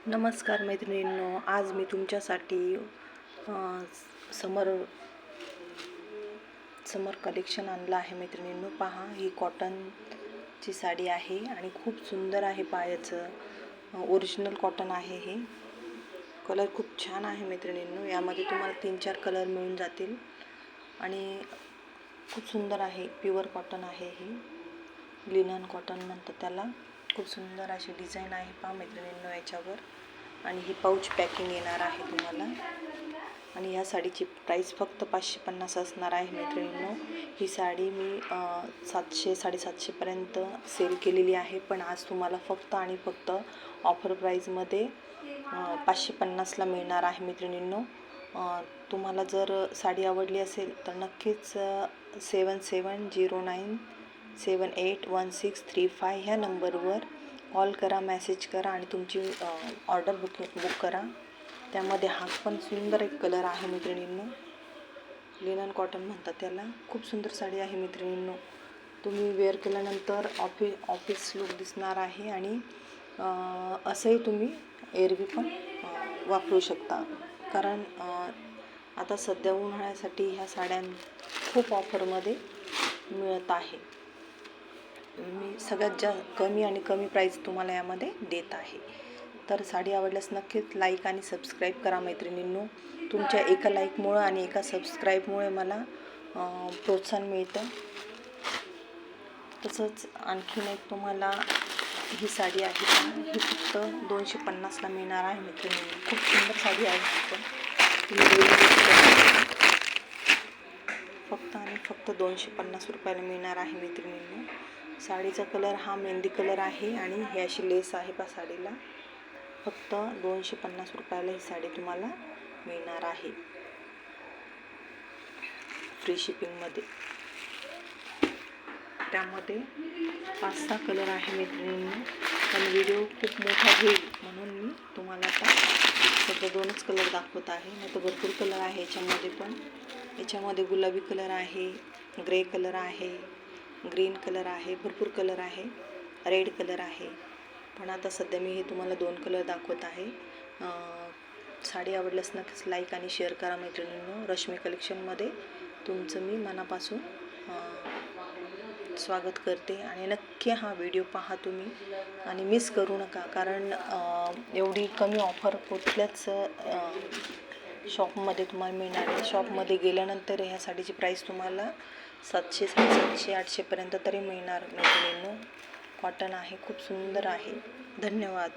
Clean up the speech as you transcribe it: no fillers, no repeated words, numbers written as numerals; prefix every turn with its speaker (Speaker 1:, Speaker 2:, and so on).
Speaker 1: नमस्कार मैत्रिणींनो, आज मी तुमच्यासाठी समर कलेक्शन आणलं आहे. मैत्रिणींनो पहा, ही कॉटनची साडी आहे आणि खूप सुंदर आहे. पायाचं ओरिजिनल कॉटन आहे. हे कलर खूप छान आहे मैत्रिणींनो. यामध्ये तुम्हाला 3-4 कलर मिळून जातील आणि खूप सुंदर आहे. प्युअर कॉटन आहे. ही लिनन कॉटन म्हणतात त्याला. खूप सुंदर अशी डिझाईन आहे पहा मैत्रिणींनो याच्यावर. आणि ही पाऊच पॅकिंग येणार आहे तुम्हाला. आणि ह्या साडीची प्राईस फक्त 550 असणार आहे मैत्रिणींनो. ही साडी मी 700-750 पर्यंत सेल केलेली आहे, पण आज तुम्हाला फक्त आणि फक्त ऑफर प्राईजमध्ये 550ला मिळणार आहे मैत्रिणींनो. तुम्हाला जर साडी आवडली असेल तर नक्कीच 7709781635 ह्या नंबरवर कॉल करा, मेसेज करा आणि तुमची ऑर्डर बुक करा. त्यामध्ये हा पण सुंदर एक कलर आहे मैत्रिणींनो. लिनन कॉटन म्हणतात त्याला. खूप सुंदर साडी आहे मैत्रिणींनो. तुम्ही वेअर केल्यानंतर ऑफिस लुक दिसणार आहे आणि असंही तुम्ही एरवी पण वापरू शकता. कारण आता सध्या उन्हाळ्यासाठी ह्या साड्या खूप ऑफरमध्ये मिळत आहे. मी सगळ्यात कमी प्राईस तुम्हाला यामध्ये देत आहे. तर साडी आवडल्यास नक्कीच लाईक आणि सबस्क्राईब करा मैत्रिणींनो. तुमच्या एका लाईकमुळं आणि एका सबस्क्राईबमुळे मला प्रोत्साहन मिळतं. तसंच आणखीन एक तुम्हाला ही साडी आहे. ही फक्त 250ला मिळणार आहे मैत्रिणींनो. खूप सुंदर साडी आहे. फक्त आणि फक्त 250 रुपयाला मिळणार आहे मैत्रिणींनो. साडीचा कलर हा मेहंदी कलर आहे आणि ही अशी लेस आहे पा साडीला. फक्त 250 रुपयाला ही साडी तुम्हाला मिळणार आहे, फ्री शिपिंगमध्ये. त्यामध्ये 5-6 कलर आहे मैत्रिणींनो, पण व्हिडिओ खूप मोठा होईल म्हणून मी तुम्हाला आता सध्या 2च कलर दाखवत आहे. नाही तर भरपूर कलर आहे याच्यामध्ये. पण याच्यामध्ये गुलाबी कलर आहे, ग्रे कलर आहे, ग्रीन कलर आहे, भरपूर कलर आहे, रेड कलर आहे. पण आता सध्या मी हे तुम्हाला 2 कलर दाखवत आहे. साडी आवडल्यास नक्कीच लाईक आणि शेअर करा मैत्रिणींनो. रश्मी कलेक्शनमध्ये तुमचं मी मनापासून स्वागत करते. आणि नक्की हा व्हिडिओ पहा तुम्ही आणि मिस करू नका. कारण एवढी कमी ऑफर कुठल्याच शॉपमध्ये तुम्हाला मिळणार आहे. शॉपमध्ये गेल्यानंतर ह्या साडीची प्राईस तुम्हाला 700, 750, 800 पर्यंत तरी मिळणार मैत्रिणींनो. कॉटन आहे, खूप सुंदर आहे. धन्यवाद.